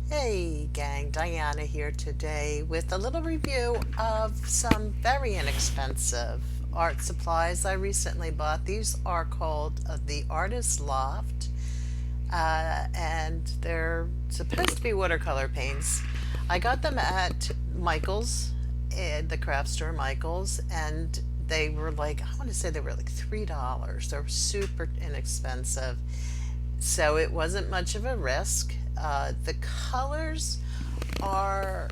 Hey gang, Diana here today with a little review of some very inexpensive art supplies I recently bought. These are called the Artist Loft, and they're supposed to be watercolor paints. I got them at Michael's, the craft store Michael's, and they were like, I want to say they were like $3. They're super inexpensive, so it wasn't much of a risk. The colors are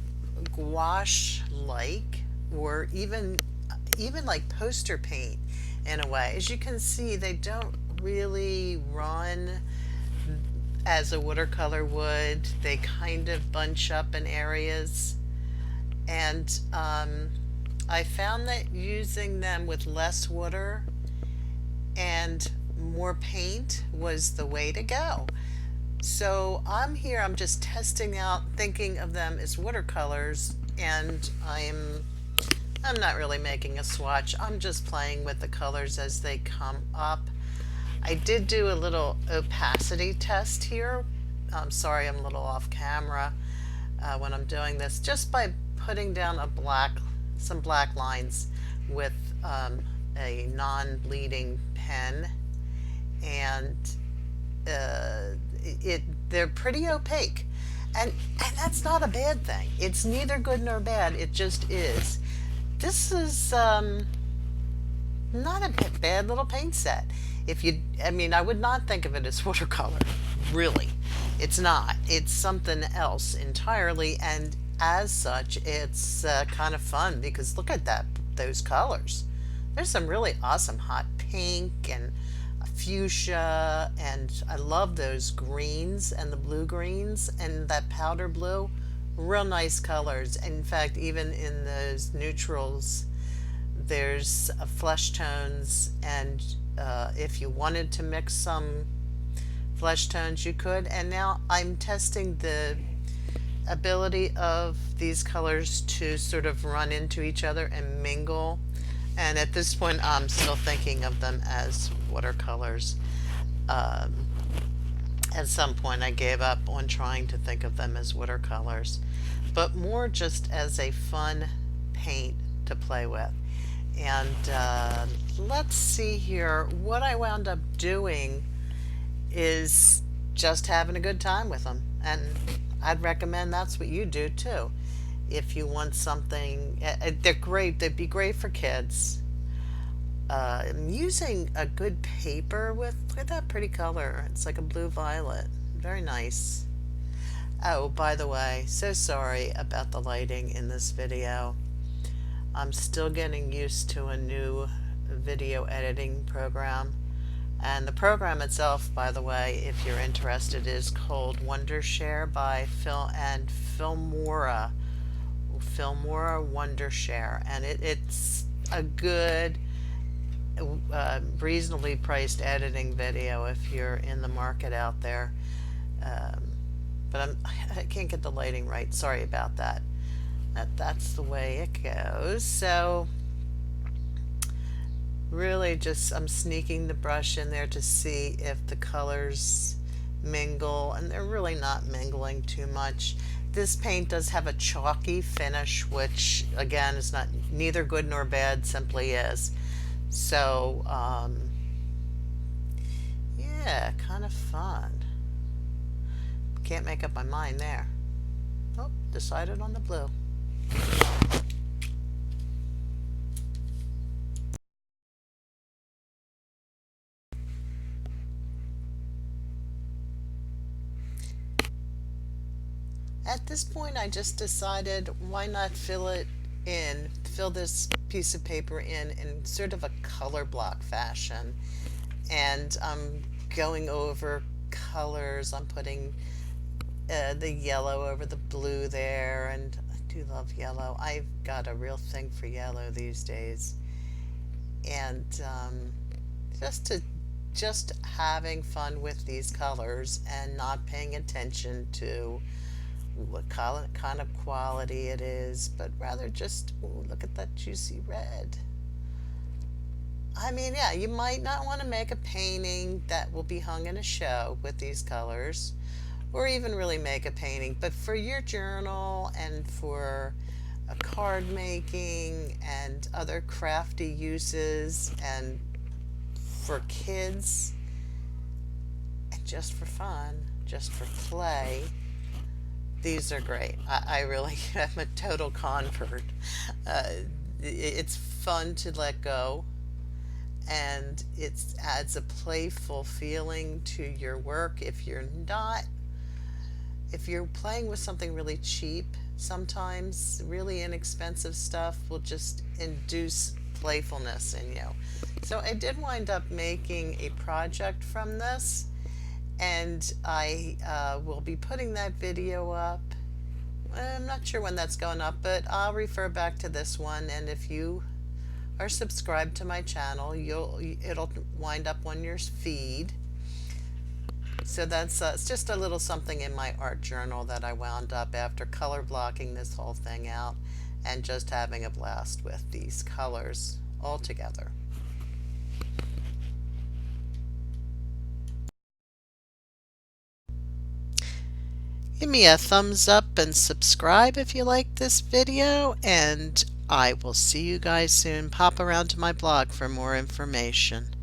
gouache-like, or even like poster paint in a way. As you can see, they don't really run as a watercolor would. They kind of bunch up in areas, and I found that using them with less water and more paint was the way to go. So I'm just testing out, thinking of them as watercolors, and I'm not really making a swatch. I'm just playing with the colors as they come up. I did do a little opacity test here. I'm sorry I'm a little off camera when I'm doing this, just by putting down some black lines with a non-bleeding pen, and they're pretty opaque, and that's not a bad thing. It's neither good nor bad. It just is. This is not a bad little paint set. I mean, I would not think of it as watercolor. Really, it's not. It's something else entirely, and as such, it's kind of fun because look at those colors. There's some really awesome hot pink and a fuchsia, and I love those greens and the blue greens and that powder blue. Real nice colors. In fact, even in those neutrals, there's flesh tones, and if you wanted to mix some flesh tones, you could. And now I'm testing the ability of these colors to sort of run into each other and mingle. And at this point, I'm still thinking of them as watercolors. Um, at some point, I gave up on trying to think of them as watercolors, but more just as a fun paint to play with. And let's see here. What I wound up doing is just having a good time with them. And I'd recommend that's what you do too. If you want something, they're great. They'd be great for kids. I'm using a good paper with, look at that pretty color. It's like a blue violet. Very nice. Oh, by the way, so sorry about the lighting in this video. I'm still getting used to a new video editing program. And the program itself, by the way, if you're interested, is called Wondershare by Filmora. Filmora Wondershare. And it's a good, reasonably priced editing video if you're in the market out there. But I can't get the lighting right. Sorry about that. That's the way it goes. So really just I'm sneaking the brush in there to see if the colors mingle, and they're really not mingling too much. This paint does have a chalky finish, which again is not neither good nor bad, simply is. So yeah, kind of fun. Can't make up my mind there. Oh, decided on the blue. At this point, I just decided why not fill this piece of paper in sort of a color block fashion. And I'm going over colors. I'm putting the yellow over the blue there, and I do love yellow. I've got a real thing for yellow these days. And just to just having fun with these colors and not paying attention to what kind of quality it is, but rather just, ooh, look at that juicy red. I mean, yeah, you might not want to make a painting that will be hung in a show with these colors, or even really make a painting. But for your journal and for a card making and other crafty uses and for kids and just for fun, just for play, these are great. I really am a total convert. Uh, it's fun to let go, and it adds a playful feeling to your work. If you're playing with something really cheap, sometimes really inexpensive stuff will just induce playfulness in you. So I did wind up making a project from this, and I will be putting that video up. I'm not sure when that's going up, but I'll refer back to this one, and if you are subscribed to my channel, it'll wind up on your feed. So that's it's just a little something in my art journal that I wound up after color blocking this whole thing out and just having a blast with these colors all together. Give me a thumbs up and subscribe if you like this video, and I will see you guys soon. Pop around to my blog for more information.